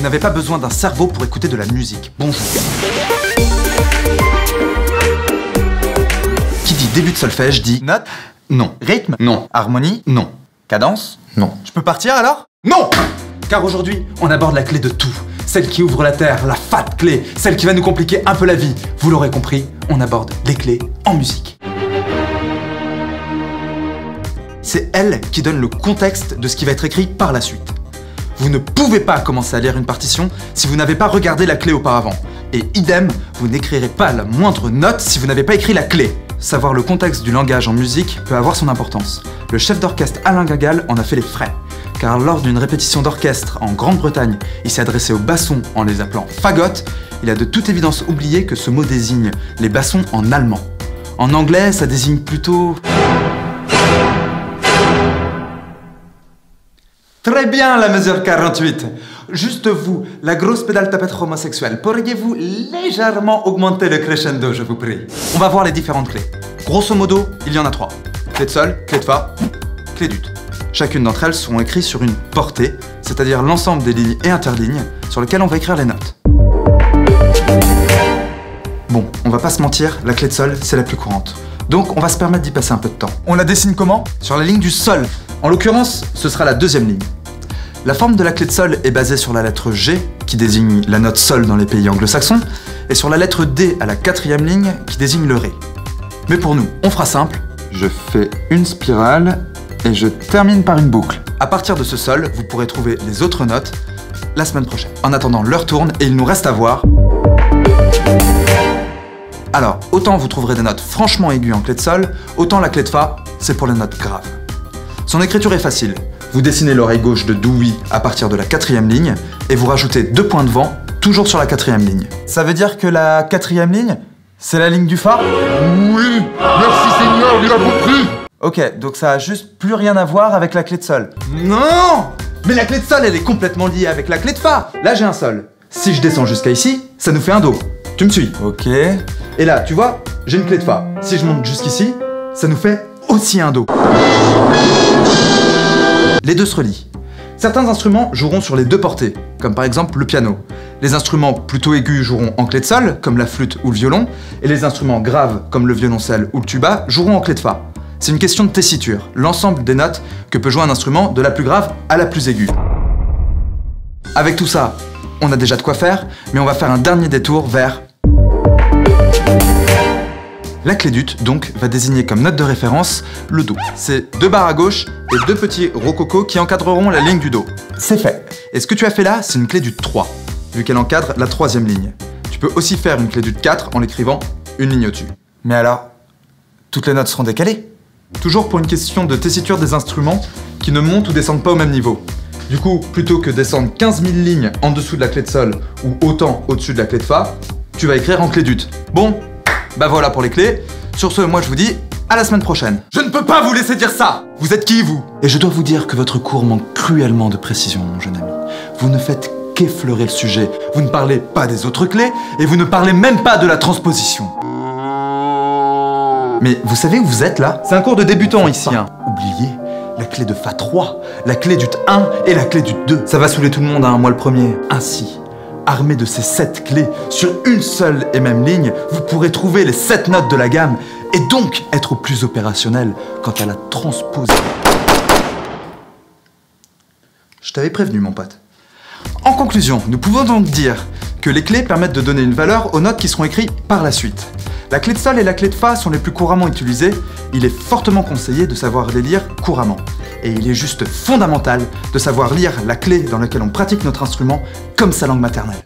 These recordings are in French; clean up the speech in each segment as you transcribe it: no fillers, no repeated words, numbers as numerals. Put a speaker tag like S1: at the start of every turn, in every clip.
S1: n'avez pas besoin d'un cerveau pour écouter de la musique. Bonjour. Qui dit début de solfège dit...
S2: Note?
S1: Non.
S2: Rythme?
S1: Non.
S2: Harmonie?
S1: Non.
S2: Cadence?
S1: Non.
S2: Je peux partir alors?
S1: Non! Car aujourd'hui, on aborde la clé de tout. Celle qui ouvre la terre, la fat clé, celle qui va nous compliquer un peu la vie. Vous l'aurez compris, on aborde les clés en musique. C'est elle qui donne le contexte de ce qui va être écrit par la suite. Vous ne pouvez pas commencer à lire une partition si vous n'avez pas regardé la clé auparavant. Et idem, vous n'écrirez pas la moindre note si vous n'avez pas écrit la clé. Savoir le contexte du langage en musique peut avoir son importance. Le chef d'orchestre Alain Guingal en a fait les frais. Car lors d'une répétition d'orchestre en Grande-Bretagne, il s'est adressé aux bassons en les appelant fagots. Il a de toute évidence oublié que ce mot désigne les bassons en allemand. En anglais, ça désigne plutôt... Très bien la mesure 48. Juste vous, la grosse pédale tapette homosexuelle, pourriez-vous légèrement augmenter le crescendo, je vous prie? On va voir les différentes clés. Grosso modo, il y en a 3. Clé de sol, clé de fa, clé d'ut. Chacune d'entre elles seront écrites sur une portée, c'est-à-dire l'ensemble des lignes et interlignes sur lesquelles on va écrire les notes. Bon, on va pas se mentir, la clé de sol, c'est la plus courante. Donc on va se permettre d'y passer un peu de temps. On la dessine comment? Sur la ligne du sol. En l'occurrence, ce sera la deuxième ligne. La forme de la clé de sol est basée sur la lettre G, qui désigne la note sol dans les pays anglo-saxons, et sur la lettre D à la 4e ligne, qui désigne le Ré. Mais pour nous, on fera simple. Je fais une spirale, et je termine par une boucle. À partir de ce sol, vous pourrez trouver les autres notes la semaine prochaine. En attendant, l'heure tourne, et il nous reste à voir... Alors, autant vous trouverez des notes franchement aiguës en clé de sol, autant la clé de fa, c'est pour les notes graves. Son écriture est facile. Vous dessinez l'oreille gauche de do-oui à partir de la 4e ligne et vous rajoutez 2 points de vent, toujours sur la 4e ligne. Ça veut dire que la 4e ligne, c'est la ligne du fa?
S3: Oui, merci Seigneur, il a compris.
S2: Ok, donc ça a juste plus rien à voir avec la clé de sol.
S1: Non! Mais la clé de sol, elle est complètement liée avec la clé de fa. Là, j'ai un sol. Si je descends jusqu'à ici, ça nous fait un do. Tu me suis?
S2: Ok.
S1: Et là, tu vois, j'ai une clé de fa. Si je monte jusqu'ici, ça nous fait aussi un do. Les deux se relient. Certains instruments joueront sur les deux portées, comme par exemple le piano. Les instruments plutôt aigus joueront en clé de sol, comme la flûte ou le violon, et les instruments graves, comme le violoncelle ou le tuba, joueront en clé de fa. C'est une question de tessiture, l'ensemble des notes que peut jouer un instrument de la plus grave à la plus aiguë. Avec tout ça, on a déjà de quoi faire, mais on va faire un dernier détour vers... La clé d'ut, donc, va désigner comme note de référence le do. C'est 2 barres à gauche et 2 petits rococos qui encadreront la ligne du do. C'est fait. Et ce que tu as fait là, c'est une clé d'ut 3, vu qu'elle encadre la 3e ligne. Tu peux aussi faire une clé d'ut 4 en l'écrivant une ligne au-dessus.
S2: Mais alors, toutes les notes seront décalées?
S1: Toujours pour une question de tessiture des instruments qui ne montent ou descendent pas au même niveau. Du coup, plutôt que descendre 15 000 lignes en dessous de la clé de sol ou autant au-dessus de la clé de fa, tu vas écrire en clé d'ut. Bon, bah voilà pour les clés. Sur ce, moi je vous dis à la semaine prochaine. Je ne peux pas vous laisser dire ça! Vous êtes qui, vous? Et je dois vous dire que votre cours manque cruellement de précision, mon jeune ami. Vous ne faites qu'effleurer le sujet. Vous ne parlez pas des autres clés et vous ne parlez même pas de la transposition. Mais vous savez où vous êtes là? C'est un cours de débutant ici, hein. Oubliez la clé de fa 3, la clé d'ut 1 et la clé d'ut 2. Ça va saouler tout le monde, hein, moi le premier. Ainsi, armé de ces 7 clés, sur une seule et même ligne, vous pourrez trouver les 7 notes de la gamme et donc être plus opérationnel quant à la transposition. Je t'avais prévenu, mon pote. En conclusion, nous pouvons donc dire que les clés permettent de donner une valeur aux notes qui seront écrites par la suite. La clé de sol et la clé de fa sont les plus couramment utilisées. Il est fortement conseillé de savoir les lire couramment. Et il est juste fondamental de savoir lire la clé dans laquelle on pratique notre instrument comme sa langue maternelle.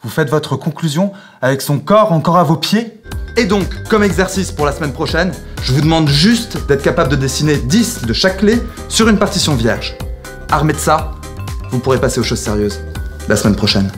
S2: Vous faites votre conclusion avec son corps encore à vos pieds?
S1: Et donc, comme exercice pour la semaine prochaine, je vous demande juste d'être capable de dessiner 10 de chaque clé sur une partition vierge. Armé de ça, vous pourrez passer aux choses sérieuses la semaine prochaine.